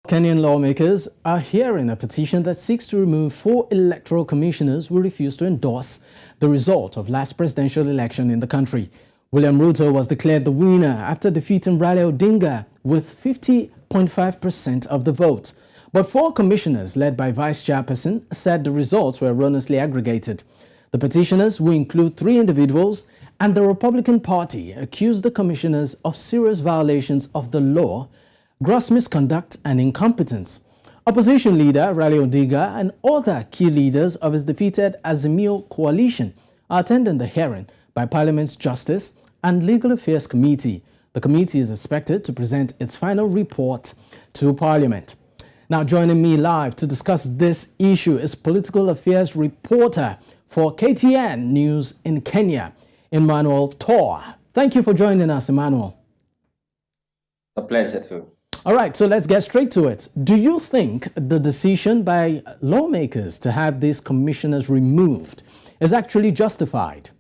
Kenyan lawmakers are hearing a petition that seeks to remove 4 electoral commissioners who refused to endorse the result of last presidential election in the country. William Ruto was declared the winner after defeating Raila Odinga with 50.5% of the vote. But 4 commissioners, led by vice-chairperson, said the results were erroneously aggregated. The petitioners, who include 3 individuals, and the Republican Party accused the commissioners of serious violations of the law, gross misconduct and incompetence. Opposition leader Raila Odinga and other key leaders of his defeated Azimio coalition are attending the hearing by Parliament's Justice and Legal Affairs Committee. The committee is expected to present its final report to Parliament. Now, joining me live to discuss this issue is political affairs reporter for KTN News in Kenya, Emmanuel Too. Thank you for joining us, Emmanuel. A pleasure too. All right, so let's get straight to it. Do you think the decision by lawmakers to have these commissioners removed is actually justified?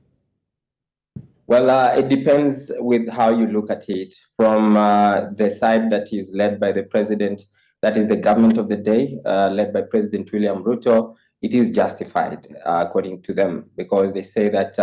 Well, it depends with how you look at it. From the side that is led by the president, that is the government of the day, led by President William Ruto, it is justified, according to them, because they say that,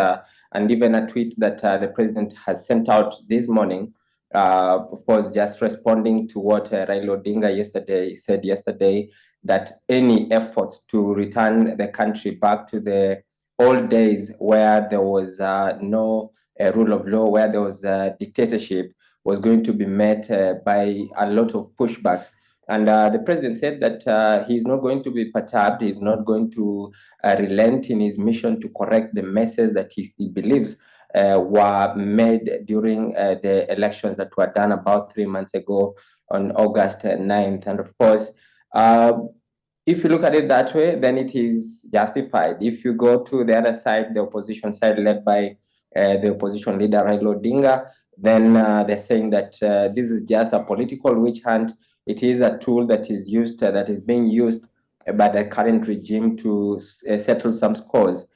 and even a tweet that the president has sent out this morning, of course, just responding to what Raila Odinga said yesterday, that any efforts to return the country back to the old days where there was no rule of law, where there was dictatorship, was going to be met by a lot of pushback. And the president said that he's not going to be perturbed, he's not going to relent in his mission to correct the messes that he believes were made during the elections that were done about 3 months ago on August 9th. And of course, if you look at it that way, then it is justified. If you go to the other side, the opposition side led by the opposition leader Raila Odinga, then they're saying that this is just a political witch hunt. It is a tool that is used, that is being used by the current regime to settle some scores.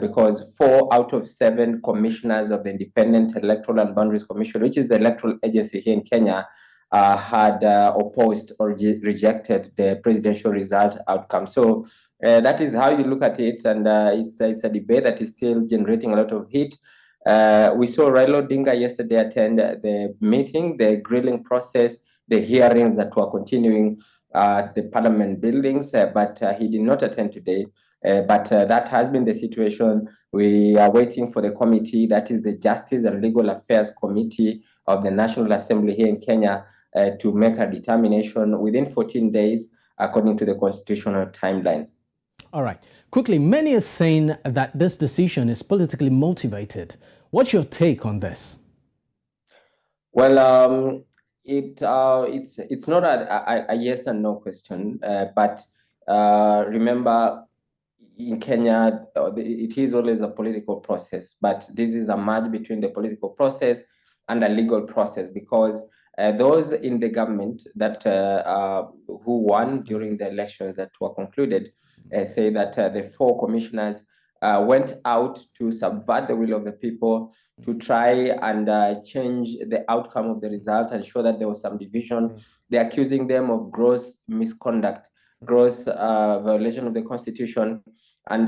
Because 4 out of 7 commissioners of the Independent Electoral and Boundaries Commission, which is the electoral agency here in Kenya, had opposed or rejected the presidential result outcome. So that is how you look at it, and it's a debate that is still generating a lot of heat. We saw Raila Odinga yesterday attend the meeting, the grilling process, the hearings that were continuing at the Parliament buildings, but he did not attend today. But that has been the situation. We are waiting for the committee, that is the Justice and Legal Affairs Committee of the National Assembly here in Kenya, to make a determination within 14 days, according to the constitutional timelines. All right. Quickly, many are saying that this decision is politically motivated. What's your take on this? Well, it's not a yes and no question, but remember, in Kenya, it is always a political process, but this is a merge between the political process and a legal process, because those in the government that who won during the elections that were concluded say that the 4 commissioners went out to subvert the will of the people, to try and change the outcome of the result and show that there was some division. They're accusing them of gross misconduct, gross violation of the Constitution. And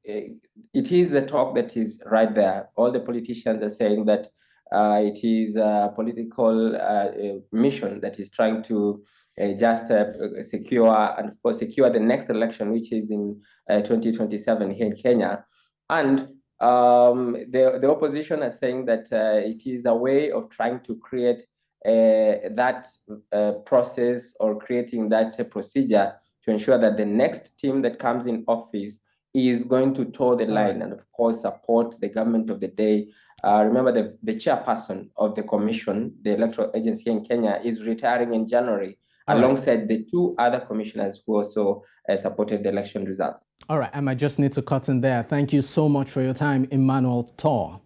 it is the talk that is right there. All the politicians are saying that it is a political mission that is trying to just secure, and of course, secure the next election, which is in 2027 here in Kenya. And the opposition are saying that it is a way of trying to create that process, or creating that procedure to ensure that the next team that comes in office is going to toe the line and, of course, support the government of the day. Remember, the chairperson of the commission, the electoral agency here in Kenya, is retiring in January, alongside the 2 other commissioners who also supported the election result. All right, I might just need to cut in there. Thank you so much for your time, Emmanuel Too.